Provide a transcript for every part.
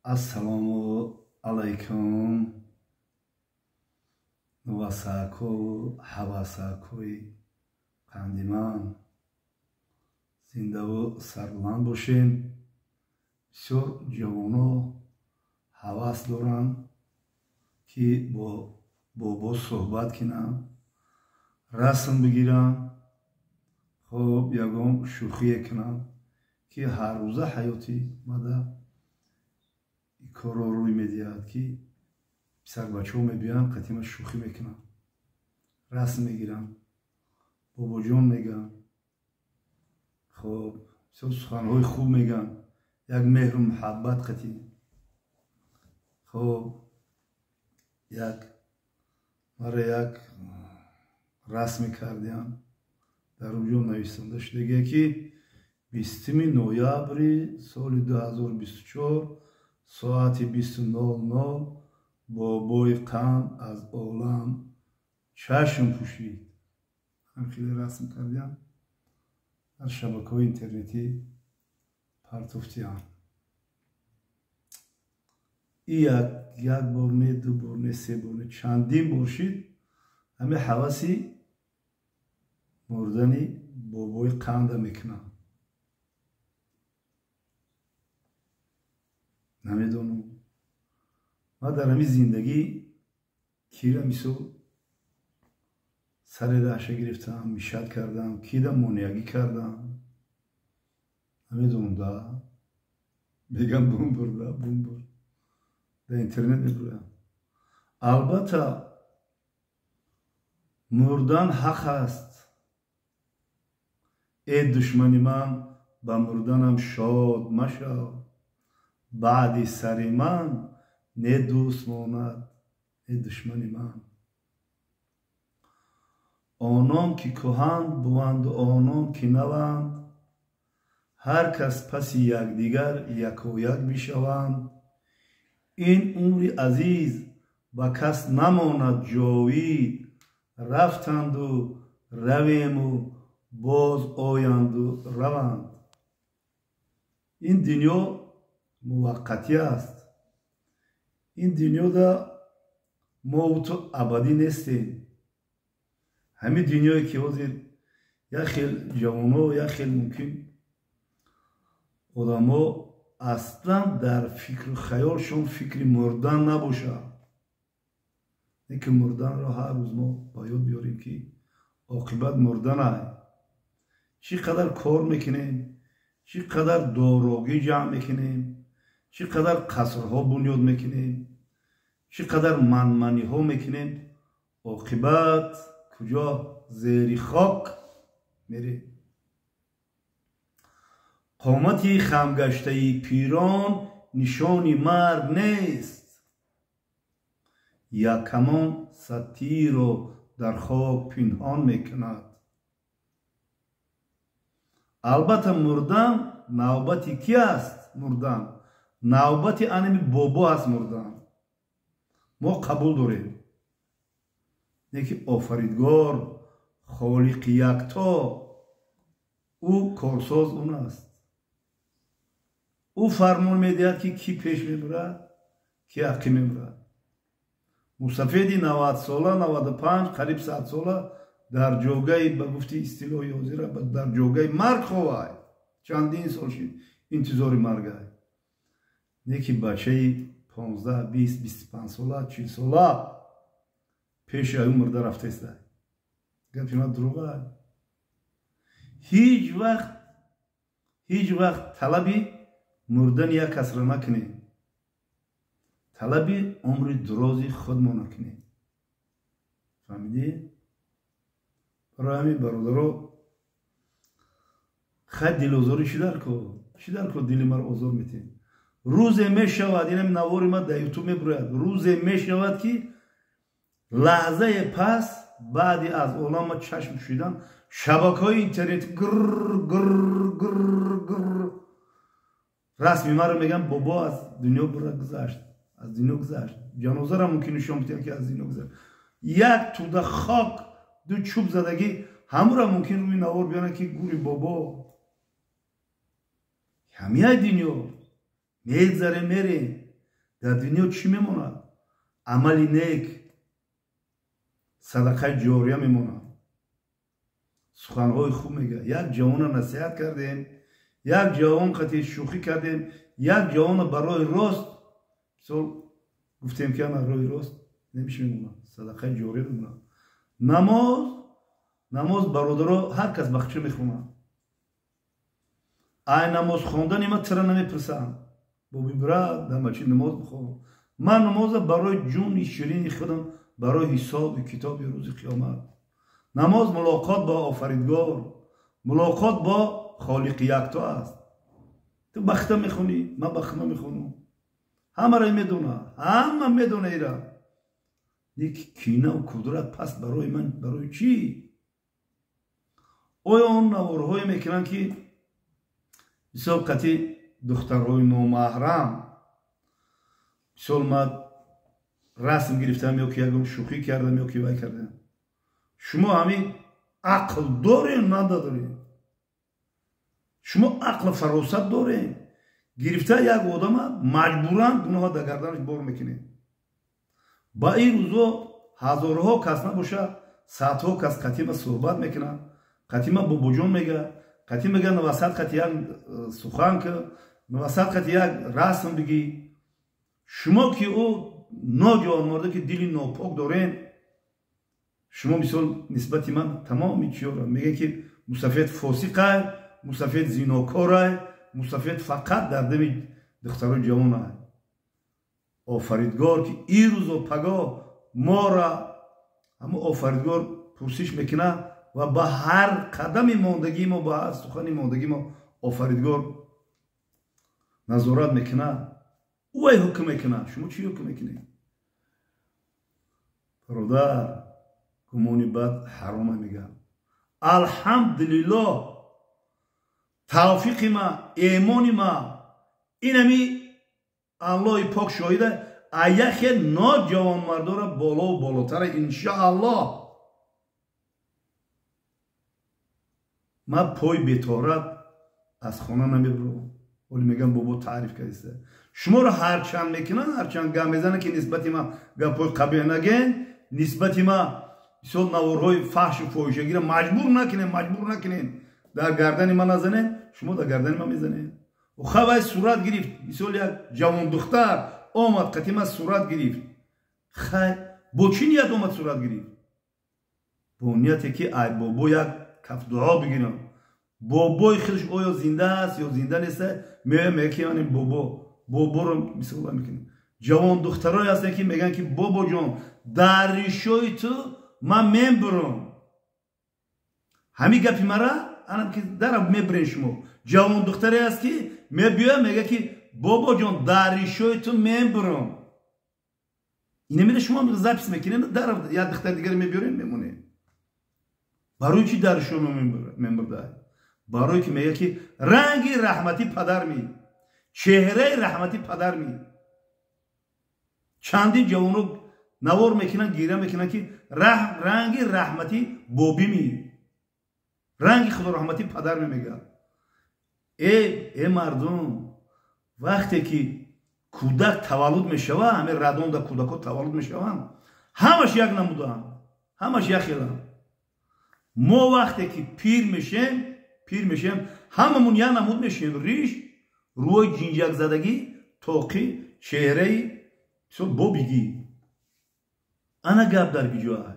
Assalomu alaykum nuvasako havasakoy qandiman zindavu sarbuland bошед. Бисёр ҷавоно ҳавас доранд ки бо бобо суҳбат кунанд, расм бигиранд, хоб ягон шӯхие кунанд ки ҳаррӯза ҳаёти мада корро рӯй медиҳад ки писарбачаҳо мебиёянд қатима шӯхӣ мекунанд, расм мегиранд, бобоҷон мегӯянд, хоб бисёр суханҳои хуб мегӯянд, як меҳру муҳаббат қатӣ. хоб мара як расме кардиям дар онҷо навистода шудагие ки 20 ноябри соли 2024 соати 20:00 бобои қанд аз олам чашм пӯшид. хеле расм кардиям дар шабакаҳои интернетӣ партофтиям. И як бор не, ду бор не, се бор не, чандин бор шид ҳаме ҳаваси мурдани бобои қанда мекунам. намедонам ман дар ҳамин зиндагӣ кира мисол саре раъша гирифтам, мишат кардам, кида монеагӣ кардам. намедонам да мегам бумбур да бумбур дар интернет мегӯям. албатта мурдан ҳақ аст. душмани ман ба мурданам шод машав, баъди сари ман не дӯст монад, душмани ман. онон ки кӯҳанд буванду онон ки наванд, ҳар кас паси якдигар якояк бишаванд. ин умри азиз ба кас намонад ҷовид, рафтанду равему боз оянду раванд. ин дунё муваққатӣ аст. ин дунёда мову ту абадӣ нестем. ҳамин дунёе ки ҳозир як хел ҷавоно, як хел мумкин одамо аслан дар фикру хаёлшон фикри мурдан набошад. ки мурданро ҳар рӯз мо ба ёд биёрем ки оқибат мурдан аст. чӣ қадар кор мекунем, чӣ қадар дорогӣ ҷамъ мекунем, чӣ қадар қасрҳо бунёд мекунем, чӣ қадар манманиҳо мекунем, оқибат куҷо? зери хок мерем. қомати хамгаштаи пирон нишони марг нест. якамон сатирро дар хок пинҳон мекунад. албатта мурдан навбати кӣ аст? Мурдан навбати анами бобо аст. мурдан мо қабул дорем не ки офаридгор, холиқи якто, ӯ корсоз он аст. ӯ фармон медиҳад ки кӣ пеш мебурад, кӣ ақӣ мебурад. мусафеди 90 сола, 95, қариб 100 сола дар ҷойгаи ба гуфти истилоҳи ҳозира дар ҷойгаи марг ховад. чандин сол шид интизори маргай. не ки бачаи 15, 20, 25 сола, 40 сола пеши аю мурда рафтаеста. гапи ман дурӯғ аст. ҳеҷ вақт талаби мурдани як касро накунем. талаби умри дурози худмо накунем. фаҳмидӣ? барои ҳамин бародаро хай дилозорӣ чӣ дар ко дили маро озор метем. рӯзе мешавад, инам навори ма дар ютуб мебурояд, рӯзе мешавад ки лаҳзае пас баъди аз олама чашм пӯшидан шабакаҳои интернет гр расми маро мегӯям бобо аз дунё гузашт, аз дунё гузашт. ҷанозаро мумкин нишон бидиҳанд ки аз дунё гузашт. як тӯда хок ду чӯб задагӣ ҳамуро мумкин рӯи навор биёранд ки гури бобо. ҳамияи дунё мегзарем мерем. در دنیا چی میمونه؟ عملی نیک، صدقه جاریه میمونه، سخنهای خوب میگه. یک جوان نصیحت کردیم، یک جوان قطعی شوخی کردیم، یک جوان برای راست گفتیم که انا روی راست نمیشه میمونه، صدقه جاریه میمونه. نماز برادرها هر کس بخچه میخونه. ای نماز خوندن ما چرا نمیپرسم؟ بابی براد دمچی نماز بخون. من نماز برای جون شیرین خودم، برای حساب کتاب روز قیامت. نماز ملاقات با آفریدگار، ملاقات با خالق یکتا است. تو بخته میخونی، من بخته میخونم، همه را میدونه، همه میدونه ایرا. یک کینه و کدرت پس برای من برای چی؟ آیا اون نوارهای میکنن که مثال قطعی دخترهای نامحرم، مثال من رسم گرفتم یا که یکم شوخی کردم یا که وای کردم. شما همین عقل دارین ندارین؟ شما عقل فراست دارین؟ گرفته یک آدم مجبورن گناه در گردنش بار میکنین. با این روزا هزارها کس نباشه، صدها کس قطعی صحبت میکنن، قطعی با بجون میگه، قطعی میگه نوسط قطعی یک سخن که نوسط قطعی یک رسم بگی. شما که او ناجوان مرده که دلی ناپاک دارین، شما مثال نسبت من تمامی چی را میگه که مستفید فاسقه، مستفید زیناکاره، مستفید فقط در دم دختر جوانه. آفریدگار که این روز و پگاه ما را همه آفریدگار پرسش میکنه و با هر قدم ماندگی ما، با هر سخن ماندگی ما آفریدگار نظارت میکنه. او حکم میکنه. شما چی حکم میکنی؟ برادر گمانی بد حرام میگه. الحمدلله توفیق ما، ایمان ما اینمی الله پاک شاهده. ایخ ناجوان مردا را بالا و بالاتر انشاءالله. من پای بیتارت از خانه نمیبرم، ولی میگم بابا تعریف کردیسته. شما رو هرچند میکنن، هرچند گم میزنه که نسبت ما گپای قبیه نگین، نسبت ما مثال نوارهای فحش و فاحشگی را مجبور نکنین در گردن ما نزنین. شما در گردن ما میزنین. و خواهی صورت گرفت، مثال یک جوان دختر آمد قطعی صورت گرفت، خواهی با چی نیت آمد صورت گرفت؟ با نیتی که ای بابا یک کف دعا بگیرم. بابای خودش آیا زنده است یا زنده نیست؟ میگه که یعنی بابا رو مثال میکنیم. جوان دخترای هستن که میگن که بابا جان در ریشوی تو من میبرم. همین گپی مرا انم که درم میبرین. شما جوان دختری هست که میگه که بابا جان در ریشوی تو میبرم. اینه میره شما زپس میکنین، در یا دختر دیگر میبرین میمونه. برای چی در ریشوی میبرده؟ برای که میگه که رنگی رحمتی پدر می، چهره رحمتی پدر می. چندین جوانو نوار میکنن، گیره میکنن که رنگی رحمتی بابی می، رنگی خدا رحمتی پدر می میگه. ای مردم، وقتی که کودک تولد میشوه، همه ردان در کودک ها تولد میشوند، همش یک نمودن، همش یک خیلن. ما وقتی که پیر میشیم هممون یک نمود میشیم. ریش، روی جینجک زدگی، توقی، چهره با بگی. انا گپ در گیجوه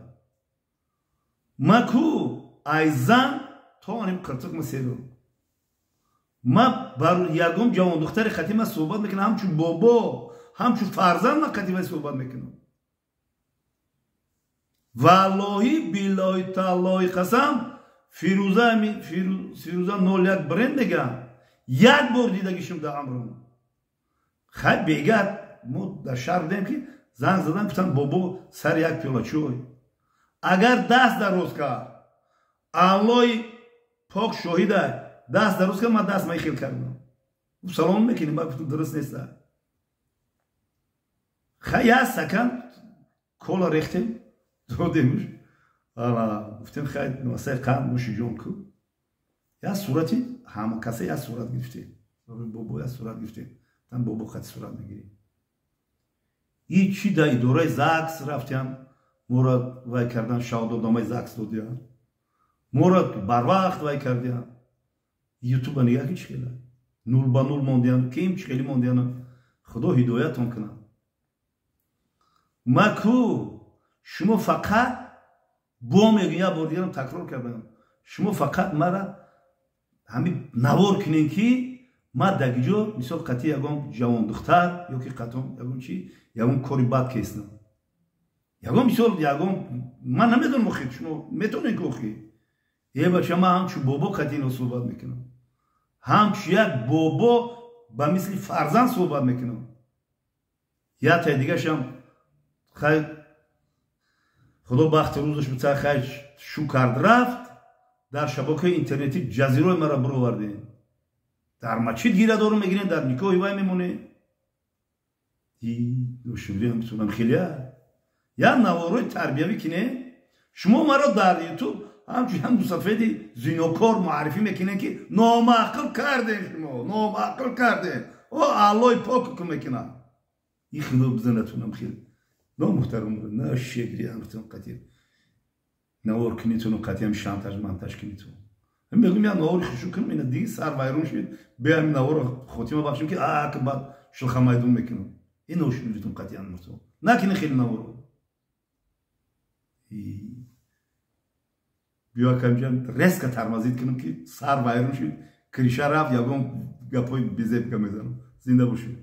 مکو ای زن تا انیم قرطق مسیرو. ما بر یگم جوان دختر خطیمه صحبت میکنم، همچون بابا، همچون فرزند من خطیمه صحبت میکنم. واللهی بالله تعالی قسم فیروزه 01 برند میگم، یک بار دیدگیشم در عمرم. خیلی بیگت ما در شهر بودیم که زنگ زدن گفتن بابا سر یک پیاله چای. اگر دست دراز کرد، الله پاک شاهده، دست دراز کرد، من دست میخیل کردم. سلام میکنیم، من گفتم درست نیست. خیلی از سکن کولا ریختیم دادیمش. گفتیم خیلی نواسه قند موشی جون کو. یا صورتی همه کسی یا صورت گرفتیم. بابا یا صورت گرفتیم. تن بابا خیلی صورت میگیریم. هیچی در اداره زاکس رفتیم مورد وای کردن شهادتنامه زاکس دادیم مورد بر وقت وای کردیم یوتیوب نگاه کی چخیله 0-0 موندیم کیم چخیلی موندیم خدا هدایتون کنه ماکو شما فقط بو میگین بردیم تکرار کردم شما فقط مرا همین نوار کنین که ما دگیجو مثال قطعی یکم جوان دختر یا که قطعم یکم چی یکم کاری بد کسنم یکم مثال یکم من نمیدونم خیلی شما میتونین که خیلی یه بچه ما همچو بابا قطعی نو صحبت میکنم همچو یک بابا با مثل فرزند صحبت میکنم یا تا دیگه شم خیلی خدا بخت روزش بچه خیلی شو کرد رفت در شبکه اینترنتی جزیره مرا برو وردین در مچید گیره دارو میگیرین در نیکو وای میمونه دوشوری هم بتونم خیلی یا نواروی تربیوی کنه شما مرا در یوتیوب هم دو صفحه دی زینوکار معرفی میکنن که نامعقل کرده شما نامعقل کرده او الله پاک که میکنن این خدا بزنتونم خیلی نامحترم نه شکری همتون قطعی نوار کنیتون و قطعی هم شانتاج منتاج کنیتون من میگم یا نواری خوشو کنم اینه دیگه سر وایرون شد به همین نوار خودم بخشم که که بعد شلخ مایدون میکنم این نوش میتون قطعی هم مرتو نکنه خیلی نوارو بیا کمجم رسک ترمزید کنم که سر وایرون شد کریشه رفت یا گم گپای بیزه بکم میزنم زنده باشید